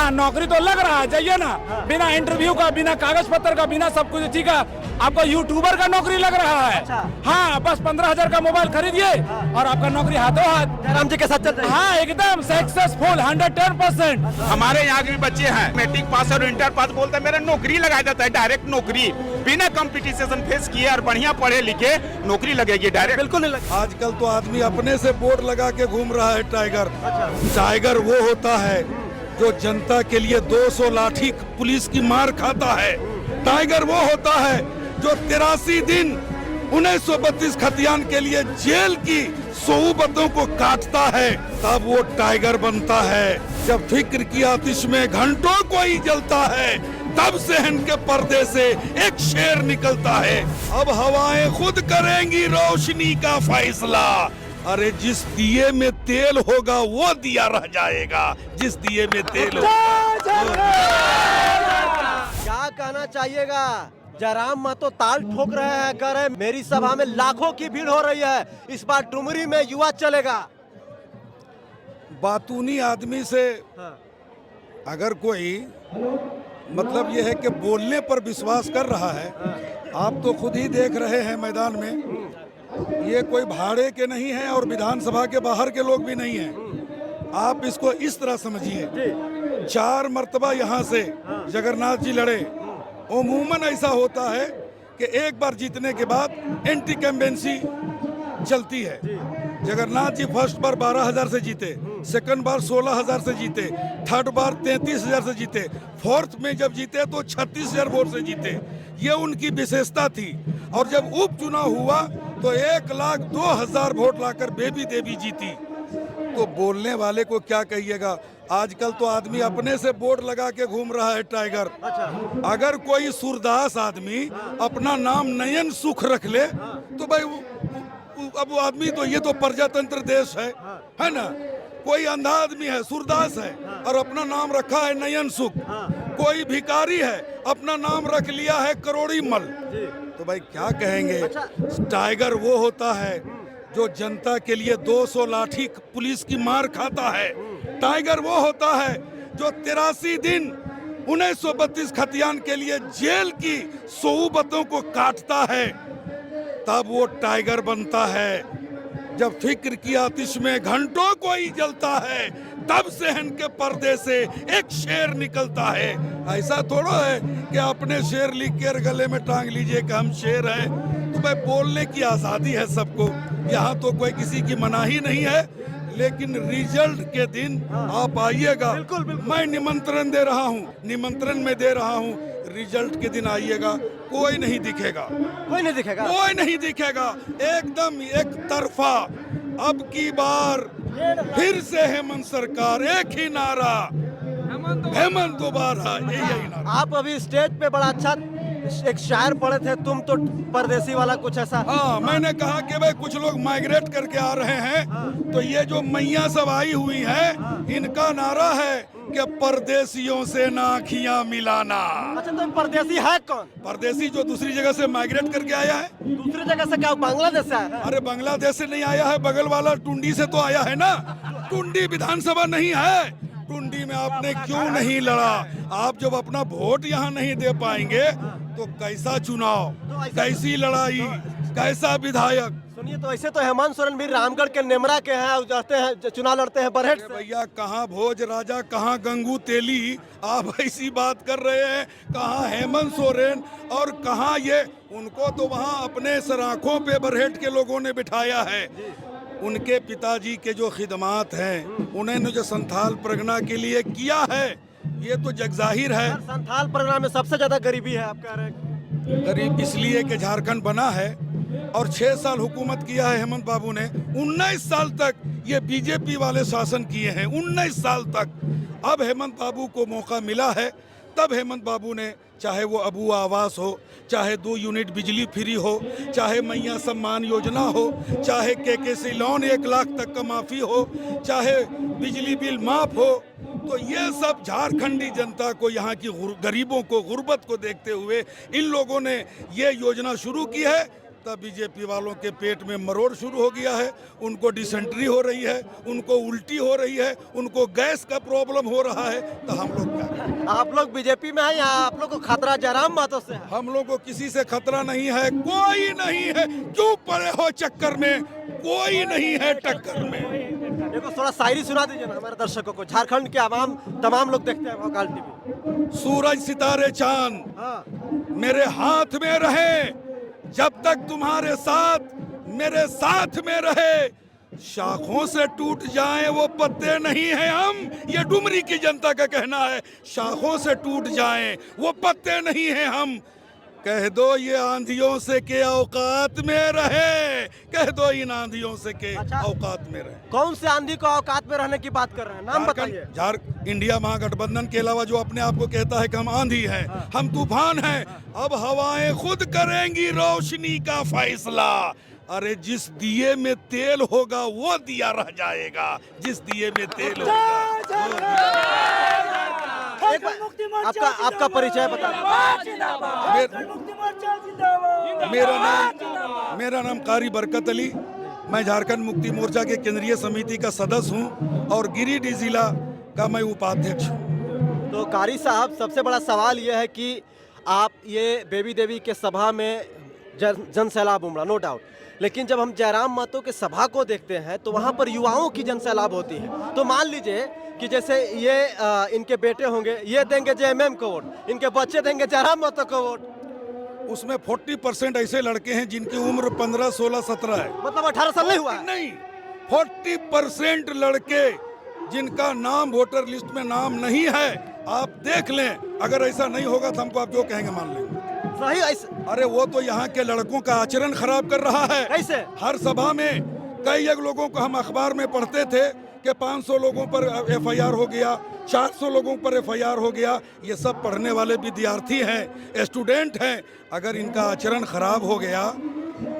हाँ नौकरी तो लग रहा है, जाइए ना। बिना इंटरव्यू का, बिना कागज पत्र का, बिना सब कुछ ठीक है। आपको यूट्यूबर का नौकरी लग रहा है। हाँ बस 15,000 का मोबाइल खरीदिए और आपका नौकरी हाथों हाथ। जयराम जी के साथ चल रहे हैं। हाँ एकदम सक्सेसफुल 110%। हमारे यहाँ के भी बच्चे हैं, मैट्रिक पास और इंटर पास बोलते हैं मेरा नौकरी लगा देता है, डायरेक्ट नौकरी बिना कंपटीशन फेस किए और बढ़िया पढ़े लिखे नौकरी लगेगी डायरेक्ट। बिल्कुल नहीं लगा। आजकल तो आदमी अपने से बोर्ड लगा के घूम रहा है टाइगर। टाइगर वो होता है जो जनता के लिए 200 लाठी पुलिस की मार खाता है। टाइगर वो होता है जो 83 दिन 1932 खतियान के लिए जेल की सोबतों को काटता है, तब वो टाइगर बनता है। जब फिक्र की आतिश में घंटों कोई जलता है, तब सहन के पर्दे से एक शेर निकलता है। अब हवाएं खुद करेंगी रोशनी का फैसला। अरे जिस दिए में तेल होगा वो दिया रह जाएगा, जिस दिए में तेल होगा। क्या कहना चाहिएगा? जयराम महतो ताल ठोक रहे हैं, कह रहे हैं मेरी सभा में लाखों की भीड़ हो रही है, इस बार डुमरी में युवा चलेगा। बातूनी आदमी से अगर कोई मतलब यह है कि बोलने पर विश्वास कर रहा है, आप तो खुद ही देख रहे हैं मैदान में, ये कोई भाड़े के नहीं है और विधानसभा के बाहर के लोग भी नहीं हैं। आप इसको इस तरह समझिए, 4 मर्तबा यहाँ से जगन्नाथ जी लड़े। उमूमन ऐसा होता है कि एक बार जीतने के बाद एंटी कैम्पेंसी चलती है। जगन्नाथ जी फर्स्ट बार 12,000 से जीते, सेकंड बार 16,000 से जीते, थर्ड बार 33,000 से जीते, फोर्थ में जब जीते तो 36,000 वोट से जीते। ये उनकी विशेषता थी। और जब उपचुनाव हुआ तो 1,02,000 वोट लाकर बेबी देवी जीती। तो बोलने वाले को क्या कहिएगा? आजकल तो आदमी अपने से बोर्ड लगा के घूम रहा है टाइगर। अगर कोई सूरदास आदमी अपना नाम नयन सुख रख ले तो भाई अब वो आदमी तो, ये तो प्रजातंत्र देश है ना। कोई अंधा आदमी है, सूरदास है और अपना नाम रखा है नयन सुख। कोई भिखारी है, अपना नाम रख लिया है करोड़ी मल। तो भाई क्या कहेंगे? टाइगर वो होता है जो जनता के लिए 200 लाठी पुलिस की मार खाता है। टाइगर वो होता है जो 83 दिन 1932 खतियान के लिए जेल की सोबतों को काटता है, तब वो टाइगर बनता है। जब फिक्र की आतिश में घंटों कोई जलता है, तब सहन के पर्दे से एक शेर निकलता है। ऐसा थोड़ा है कि अपने शेर लिख कर गले में टांग लीजिए कि हम शेर हैं। तो भाई बोलने की आजादी है सबको, यहाँ तो कोई किसी की मनाही नहीं है। लेकिन रिजल्ट के दिन आप आइएगा। मैं निमंत्रण दे रहा हूँ, निमंत्रण में दे रहा हूँ, रिजल्ट के दिन आइएगा। कोई नहीं दिखेगा, कोई नहीं दिखेगा, कोई नहीं दिखेगा, एकदम एक तरफा। अब की बार फिर से हेमंत सरकार, एक ही नारा, हेमंत दोबारा, यही नारा। आप अभी स्टेज पे बड़ा अच्छा एक शायर पढ़े थे, तुम तो परदेसी वाला, कुछ ऐसा। हाँ, मैंने कहा कि भाई कुछ लोग माइग्रेट करके आ रहे हैं, तो ये जो मैया सब आई हुई हैं, इनका नारा है कि परदेसियों से ना आँखियां मिलाना। अच्छा, तो परदेसी है कौन? परदेसी जो दूसरी जगह से माइग्रेट करके आया है। दूसरी जगह से क्या, बांग्लादेश से आया है? अरे बांग्लादेश से नहीं आया है, बगल वाला टुंडी से तो आया है ना। टुंडी विधानसभा नहीं है, टुंडी में आपने क्यों नहीं लड़ा? आप जब अपना वोट यहाँ नहीं दे पाएंगे तो कैसा चुनाव, कैसी लड़ाई, कैसा विधायक? सुनिए, तो ऐसे तो हेमंत सोरेन भी रामगढ़ के नेमरा के हैं, जाते हैं चुनाव लड़ते हैं बरहेट से। भैया कहाँ भोज राजा, कहाँ गंगू तेली, आप ऐसी बात कर रहे हैं। कहाँ हेमंत सोरेन और कहाँ ये, उनको तो वहाँ अपने सराखों पे बरहेट के लोगों ने बिठाया है। उनके पिताजी के जो खिदमात हैं, उन्होंने जो संथाल परगना के लिए किया है, ये तो जगजाहिर है। संथाल परगना में सबसे ज्यादा गरीबी है, आप कह रहे हैं। गरीब इसलिए कि झारखंड बना है और 6 साल हुकूमत किया है हेमंत बाबू ने। 19 साल तक ये बीजेपी वाले शासन किए हैं, 19 साल तक। अब हेमंत बाबू को मौका मिला है, तब हेमंत बाबू ने, चाहे वो अबू आवास हो, चाहे 2 यूनिट बिजली फ्री हो, चाहे मैया सम्मान योजना हो, चाहे केकेसी लोन 1 लाख तक का माफ़ी हो, चाहे बिजली बिल माफ़ हो, तो ये सब झारखंडी जनता को, यहाँ की गरीबों को, गुर्बत को देखते हुए इन लोगों ने ये योजना शुरू की है। लगता बीजेपी वालों के पेट में मरोड़ शुरू हो गया है, उनको डिसेंट्री हो रही है, उनको उल्टी हो रही है, उनको गैस का प्रॉब्लम हो रहा है। तो हम लोग क्या करें? आप लोग बीजेपी में हैं या आप लोग को खतरा जयराम महतो से है? हम लोग को किसी से खतरा नहीं है, कोई नहीं है। क्यों पड़े हो चक्कर में? कोई नहीं है टक्कर में। देखो थोड़ा शायरी सुना दीजिए ना हमारे दर्शकों को। झारखंड के आवाम तमाम लोग देखते हैं भोकाल टीवी। सूरज सितारे चांद हाँ, मेरे हाथ में रहे, जब तक तुम्हारे साथ मेरे साथ में रहे। शाखों से टूट जाएं वो पत्ते नहीं हैं हम, ये डुमरी की जनता का कहना है। शाखों से टूट जाएं वो पत्ते नहीं हैं हम। कह दो ये आंधियों से के औकात में रहे, कह दो इन आंधियों से के अच्छा। औकात में रहे। कौन से आंधी को औकात में रहने की बात कर रहे हैं? नाम बताइए। इंडिया महागठबंधन के अलावा जो अपने आप को कहता है कि हम आंधी हैं, हम तूफान हैं। अब हवाएं खुद करेंगी रोशनी का फैसला। अरे जिस दिए में तेल होगा वो दिया रह जाएगा, जिस दिए में तेल होगा वो एक बार आपका परिचय बता मेरा नाम कारी बरकत अली। मैं झारखंड मुक्ति मोर्चा के केंद्रीय समिति का सदस्य हूं और गिरिडीह जिला का मैं उपाध्यक्ष हूं। तो कारी साहब, सबसे बड़ा सवाल यह है कि आप ये बेबी देवी के सभा में जन सैलाब उमड़ा, नो डाउट, लेकिन जब हम जयराम महतो के सभा को देखते हैं तो वहाँ पर युवाओं की जन सैलाब होती है। तो मान लीजिए कि जैसे ये इनके बेटे होंगे, ये देंगे जेएमएम को वोट, इनके बच्चे देंगे जयराम महतो को वोट। उसमें 40% ऐसे लड़के हैं जिनकी उम्र 15, 16, 17 है। मतलब 18 साल नहीं हुआ है? नहीं, 40% लड़के जिनका नाम वोटर लिस्ट में नाम नहीं है। आप देख लें, अगर ऐसा नहीं होगा तो हमको आप जो कहेंगे मान लेंगे। सही ऐसे? अरे वो तो यहाँ के लड़कों का आचरण खराब कर रहा है। कैसे? हर सभा में कई एक लोगों को हम अखबार में पढ़ते थे कि 500 लोगों पर एफआईआर हो गया, 400 लोगों पर एफआईआर हो गया। ये सब पढ़ने वाले विद्यार्थी हैं, स्टूडेंट हैं। अगर इनका आचरण खराब हो गया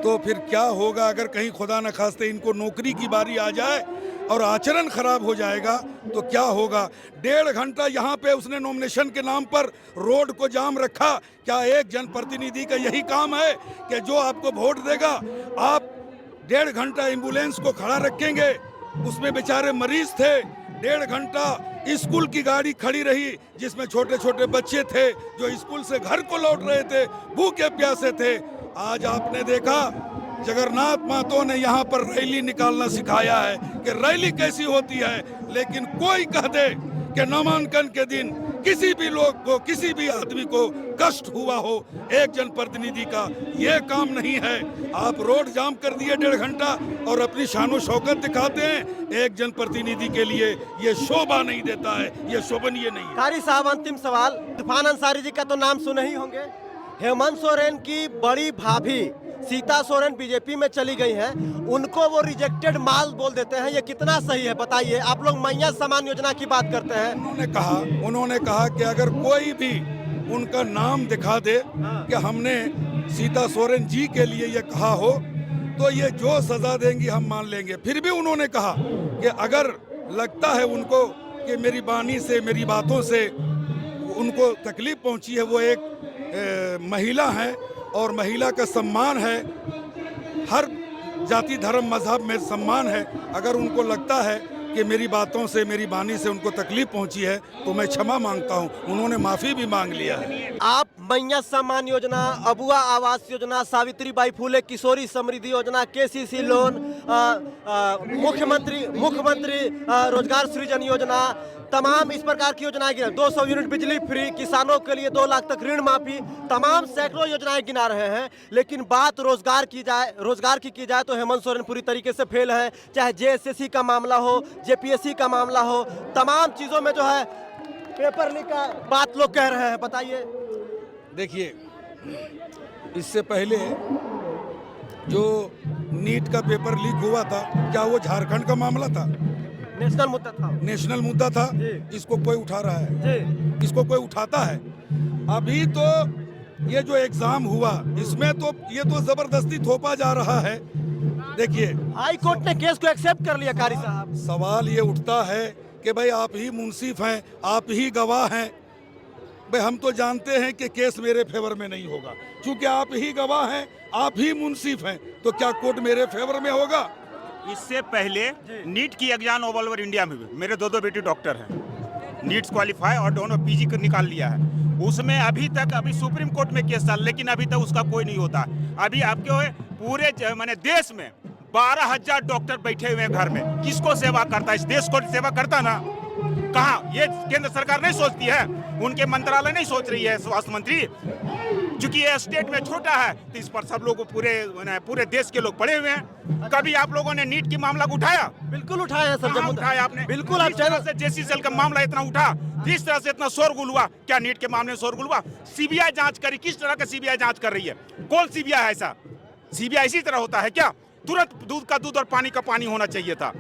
तो फिर क्या होगा? अगर कहीं खुदा न खास्ते इनको नौकरी की बारी आ जाए और आचरण खराब हो जाएगा तो क्या होगा? 1.5 घंटा यहाँ पे उसने नॉमिनेशन के नाम पर रोड को जाम रखा। क्या एक जनप्रतिनिधि का यही काम है कि जो आपको वोट देगा आप 1.5 घंटा एम्बुलेंस को खड़ा रखेंगे? उसमें बेचारे मरीज थे, 1.5 घंटा स्कूल की गाड़ी खड़ी रही जिसमें छोटे छोटे बच्चे थे जो स्कूल से घर को लौट रहे थे, भूखे प्यासे थे। आज आपने देखा जगन्नाथ महतो ने यहाँ पर रैली निकालना सिखाया है कि रैली कैसी होती है, लेकिन कोई कह दे कि नामांकन के दिन किसी भी लोग को, किसी भी आदमी को कष्ट हुआ हो एक जनप्रतिनिधि का, ये काम नहीं है। आप रोड जाम कर दिए 1.5 घंटा और अपनी शानो शौकत दिखाते हैं। एक जनप्रतिनिधि के लिए ये शोभा नहीं देता है, ये शोभनीय नहीं है। कारी साहब, अंतिम सवाल। तूफान अंसारी जी का तो नाम सुने ही होंगे। हेमंत सोरेन की बड़ी भाभी सीता सोरेन बीजेपी में चली गई हैं, उनको वो रिजेक्टेड माल बोल देते हैं, ये कितना सही है बताइए? आप लोग मैया समान योजना की बात करते हैं। उन्होंने कहा कि अगर कोई भी उनका नाम दिखा दे कि हमने सीता सोरेन जी के लिए ये कहा हो तो ये जो सजा देंगी हम मान लेंगे। फिर भी उन्होंने कहा कि अगर लगता है उनको कि मेरी बानी से, मेरी बातों से उनको तकलीफ पहुंची है, वो एक महिला है और महिला का सम्मान है, हर जाति धर्म मजहब में सम्मान है। अगर उनको लगता है कि मेरी बातों से, मेरी बानी से उनको तकलीफ पहुंची है तो मैं क्षमा मांगता हूं। उन्होंने माफी भी मांग लिया है। आप मैया सम्मान योजना, अबुआ आवास योजना, सावित्रीबाई फुले किशोरी समृद्धि योजना, केसीसी लोन, मुख्यमंत्री रोजगार सृजन योजना, तमाम इस प्रकार की योजनाएं गिना, 200 यूनिट बिजली फ्री, किसानों के लिए 2 लाख तक ऋण माफी, तमाम सैकड़ों योजनाएं गिना रहे हैं। लेकिन बात रोजगार की जाए तो हेमंत सोरेन पूरी तरीके से फेल है। चाहे जेएसएससी का मामला हो, जेपीएससी का मामला हो, तमाम चीजों में जो है पेपर लीक का बात लोग कह रहे हैं। बताइए। देखिए, इससे पहले जो नीट का पेपर लीक हुआ था, क्या वो झारखंड का मामला था? नेशनल मुद्दा था। नेशनल मुद्दा था। इसको कोई उठा रहा है? इसको कोई उठाता है? अभी तो ये जो एग्जाम हुआ इसमें तो ये तो जबरदस्ती थोपा जा रहा है। देखिए, हाई कोर्ट ने केस को एक्सेप्ट कर लिया। कारी साहब, सवाल ये उठता है कि भाई आप ही मुंसिफ हैं, आप ही गवाह हैं। भाई हम तो जानते हैं कि केस मेरे फेवर में नहीं होगा, क्योंकि आप ही गवाह हैं, आप ही मुंसिफ हैं, तो क्या कोर्ट मेरे फेवर में होगा? इससे पहले नीट की एग्जाम ऑल ओवर इंडिया में भी मेरे दो बेटी डॉक्टर हैं, नीट्स क्वालिफाई और दोनों पीजी कर निकाल लिया है। उसमें अभी सुप्रीम कोर्ट में केस चल, लेकिन अभी तक उसका कोई नहीं होता। अभी आपके पूरे माने देश में 12,000 डॉक्टर बैठे हुए हैं घर में, किसको सेवा करता है? इस देश को सेवा करता ना? कहाँ? ये केंद्र सरकार नहीं सोचती है, उनके मंत्रालय नहीं सोच रही है, स्वास्थ्य मंत्री, क्योंकि ये स्टेट में छोटा है तो इस पर सब लोग पूरे देश के लोग पड़े हुए हैं। कभी आप लोगों ने नीट की मामला उठाया? बिल्कुल उठाया सर, जब उठाया आपने? बिल्कुल। आप तरह से जेसी सेल का मामला इतना उठा, जिस तरह से इतना शोरगुल हुआ, क्या नीट के मामले में शोरगुल हुआ? सीबीआई जांच करी, किस तरह का सीबीआई जांच कर रही है? कौन सीबीआई है ऐसा? सीबीआई इसी तरह होता है क्या? तुरंत दूध का दूध और पानी का पानी होना चाहिए था।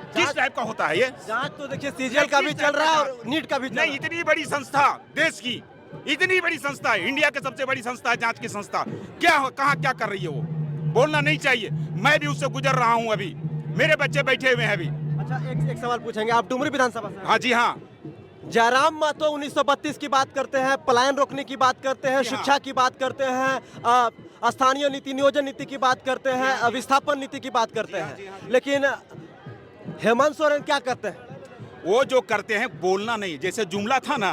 किस टाइप का होता है ये जांच? तो देखिए सीजीएल का भी चल रहा है और नीट का भी चल रहा है। नहीं, इतनी बड़ी संस्था देश की, इतनी बड़ी संस्था है, इंडिया की सबसे बड़ी संस्था है, जांच की संस्था, कहाँ क्या कर रही है वो? बोलना नहीं चाहिए। मैं भी उससे गुजर रहा हूँ, अभी मेरे बच्चे बैठे हुए हैं अभी। अच्छा, एक सवाल पूछेंगे, आप डुमरी विधानसभा से? हाँ जी हाँ। जयराम महतो 1932 की बात करते हैं, पलायन रोकने की बात करते हैं, शिक्षा की बात करते हैं, स्थानीय नीति, नियोजन नीति की बात करते हैं, विस्थापन नीति की बात करते हैं, लेकिन हेमंत सोरेन क्या करते हैं? वो जो करते हैं बोलना नहीं, जैसे जुमला था ना,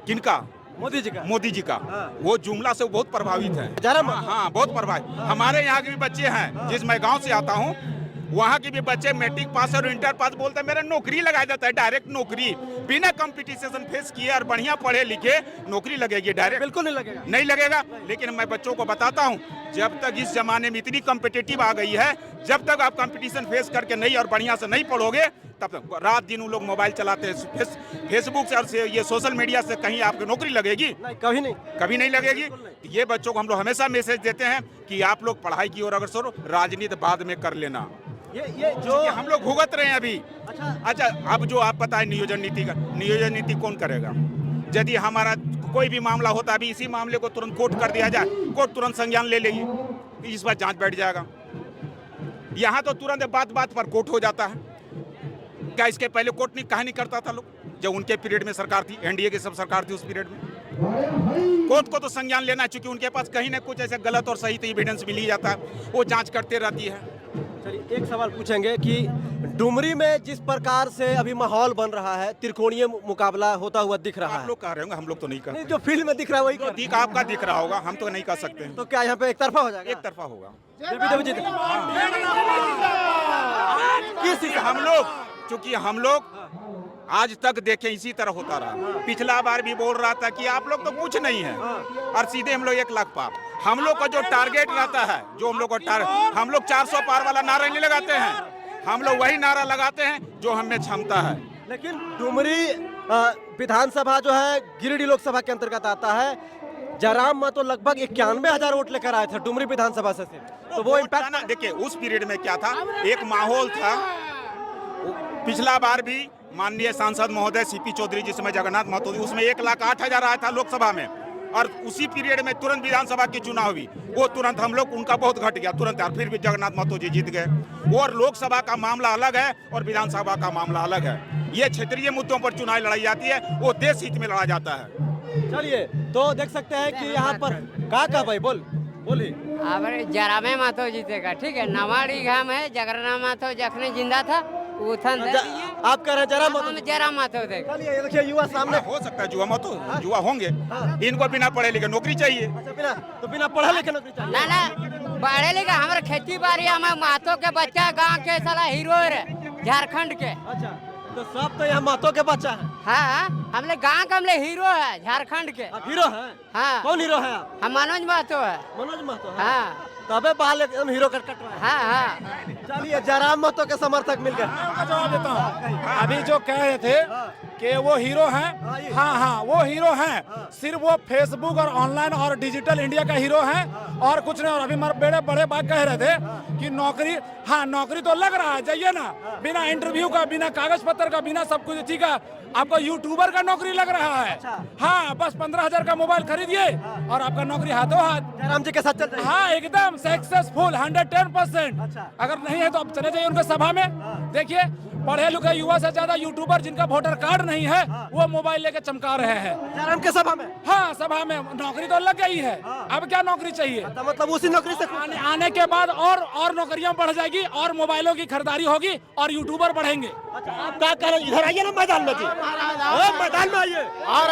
किनका? मोदी जी का। मोदी जी का। वो जुमला से बहुत प्रभावित है। जयराम हाँ, बहुत प्रभावित। हमारे यहाँ के भी बच्चे हैं, जिस मैं गांव से आता हूँ, वहाँ के भी बच्चे मैट्रिक पास और इंटर पास बोलते हैं, मेरा नौकरी लगा देता है, डायरेक्ट नौकरी, बिना कंपटीशन फेस किए और बढ़िया पढ़े लिखे नौकरी लगेगी डायरेक्ट। बिल्कुल नहीं लगेगा, नहीं लगेगा। लेकिन मैं बच्चों को बताता हूँ, जब तक इस जमाने में इतनी कॉम्पिटिटिव आ गई है, जब तक आप कंपटीशन फेस करके नहीं और बढ़िया से नहीं पढ़ोगे, तब तक रात दिन उन लोग मोबाइल चलाते हैं, फेसबुक से और ये सोशल मीडिया से कहीं आपकी नौकरी लगेगी? नहीं, कभी नहीं लगेगी। ये बच्चों को हम लोग हमेशा मैसेज देते हैं कि आप लोग पढ़ाई की ओर अग्रसर हो, राजनीति बाद में कर लेना। ये जो हम लोग भुगत रहे हैं अभी। अच्छा, अब जो आप पता है नियोजन नीति का, नियोजन नीति कौन करेगा? यदि हमारा कोई भी मामला होता है, अभी इसी मामले को तुरंत कोर्ट कर दिया जाए, कोर्ट तुरंत संज्ञान ले लेगी, इस बार जांच बैठ जाएगा। यहाँ तो तुरंत बात पर कोर्ट हो जाता है। क्या इसके पहले कोर्ट नहीं करता था लोग? जब उनके पीरियड में सरकार थी, एनडीए की सब सरकार थी, उस पीरियड में कोर्ट को तो संज्ञान लेना है, क्योंकि उनके पास कहीं ना कुछ ऐसे गलत और सही तो एविडेंस मिल ही जाता है, वो जांच करते रहती है। चलिए, एक सवाल पूछेंगे कि डुमरी में जिस प्रकार से अभी माहौल बन रहा है, त्रिकोणीय मुकाबला होता हुआ दिख रहा है। आप लोग कह रहे होंगे, हम लोग तो नहीं कर। जो फील्ड में दिख रहा है वही तो दिख आपका दिख रहा होगा, हम तो नहीं कर सकते हैं। तो क्या यहाँ पे एक तरफा हो जाएगा? एक तरफा होगा। क्योंकि हम लोग आज तक देखें इसी तरह होता रहा। पिछला बार भी बोल रहा था कि आप लोग तो कुछ नहीं है, और सीधे हम लोग 1 लाख पार। हम लोग का जो टारगेट रहता है, जो हम लोग का हम लोग 400 पार वाला नारा नहीं लगाते हैं, हम लोग वही नारा लगाते हैं जो हमें क्षमता है। लेकिन डुमरी विधानसभा जो है गिरिडीह लोकसभा के अंतर्गत आता है। जयराम महतो लगभग 91,000 वोट लेकर आए थे डुमरी विधानसभा से, तो वो इम्पैक्ट देखिए उस पीरियड में क्या था, एक माहौल था। पिछला बार भी माननीय सांसद महोदय सीपी चौधरी जिसमें जगन्नाथ महतो, उसमें 1,08,000 आया था लोकसभा में, और उसी पीरियड में तुरंत विधानसभा की चुनाव हुई, वो तुरंत हम लोग उनका बहुत घट गया तुरंत, और फिर भी जगन्नाथ महतो जी जीत गए। और लोकसभा का मामला अलग है और विधानसभा का मामला अलग है। ये क्षेत्रीय मुद्दों पर चुनाव लड़ाई जाती है, वो देश हित में लड़ा जाता है। चलिए, तो देख सकते हैं कि यहाँ पर का भाई बोलिए। अब जयरामे महतो जीतेगा, ठीक है। नवाड़ी घाम है, जगन्नाथ महतो जखने जिंदा था उथन दे दिए। आप कह रहे हैं जयराम महतो? जयराम महतो देगा। चलिए, ये देखिए युवा सामने। हो सकता है युवा महतो, युवा होंगे, इनको बिना पढ़े लिखे नौकरी चाहिए। अच्छा, बिना पढ़े लिखे नौकरी चाहिए? ना पढ़े लिखे, हमारे खेती बाड़ी, हमारे महतो के बच्चा गाँव के साला हीरो है झारखंड के। अच्छा, तो सब तो यहाँ महतो के बच्चा है? हाँ, हमने गाँव का हमले हीरो है झारखंड के। आप हीरो हैं? हाँ। कौन हीरो है आप? हम मनोज महतो है। मनोज महतो? हाँ। तबे बाल एकदम हीरो कट रहा है। हाँ। चलिए, जयराम महतो के समर्थक मिल गए। जवाब देता हूँ। अभी जो कह रहे थे कि वो हीरो हैं, हाँ, वो हीरो हैं। सिर्फ वो फेसबुक और ऑनलाइन और डिजिटल इंडिया का हीरो हैं, और कुछ नहीं। और अभी मेरे बड़े बात कह रहे थे कि नौकरी, हाँ नौकरी तो लग रहा है, जाइए ना, बिना इंटरव्यू का, बिना कागज पत्र का, बिना सब कुछ, ठीक है। आपको यूट्यूबर का नौकरी लग रहा है। हाँ, बस 15,000 का मोबाइल खरीदिए और आपका नौकरी हाथों हाथ। जयराम जी के साथ चल रही है? हाँ, एकदम सक्सेसफुल 110%। अगर नहीं है तो आप चले जाइए उनके सभा में, देखिए पढ़े लिखे युवा से ज्यादा यूट्यूबर जिनका वोटर कार्ड नहीं है वो मोबाइल लेके चमका रहे हैं। जयराम के सभा में हाँ, सभा में नौकरी तो लग गई है, अब क्या नौकरी चाहिए? तो मतलब उसी नौकरी से आने के बाद और नौकरियां बढ़ जाएगी और मोबाइलों की खरीदारी होगी और यूट्यूबर बढ़ेंगे। अच्छा, आप क्या करें? इधर आइए ना मैदान में जी, मैदान में आइए। और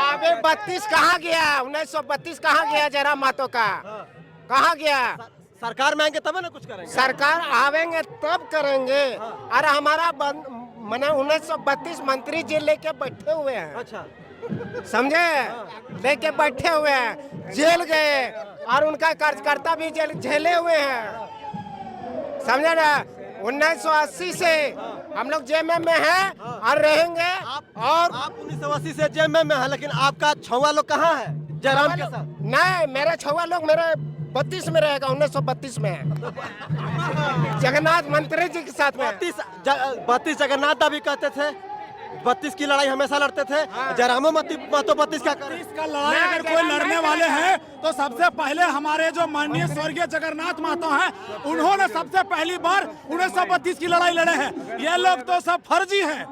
अबे 32 कहाँ गया? 1932 कहाँ गया? जयराम महतो का कहाँ गया? सरकार में आएंगे तब ना कुछ करेंगे। सरकार आवेंगे तब करेंगे। अरे हमारा मैंने 1932 मंत्री जी लेके बैठे हुए हैं। अच्छा, समझे? लेके बैठे हुए हैं, जेल गए और उनका कार्यकर्ता भी जेल झेले हुए हैं। समझे ना? 1980 से हम लोग जेएमएम में हैं और रहेंगे। और आप 1980 से जेएमएम में हैं, लेकिन आपका छुआ लोग कहाँ है जयराम के साथ? नहीं, मेरे छुआ लोग मेरे 32 में रहेगा, 1932 में जगन्नाथ मंत्री जी के साथ में। 32 जगन्नाथ भी कहते थे, 32 की लड़ाई हमेशा लड़ते थे। जयरामो महतो 32 क्या करें? इसका लड़ाई अगर कोई लड़ने वाले हैं तो सबसे पहले हमारे जो माननीय स्वर्गीय जगन्नाथ महतो हैं, उन्होंने सबसे पहली बार 1932 की लड़ाई लड़े हैं। ये लोग तो सब फर्जी हैं।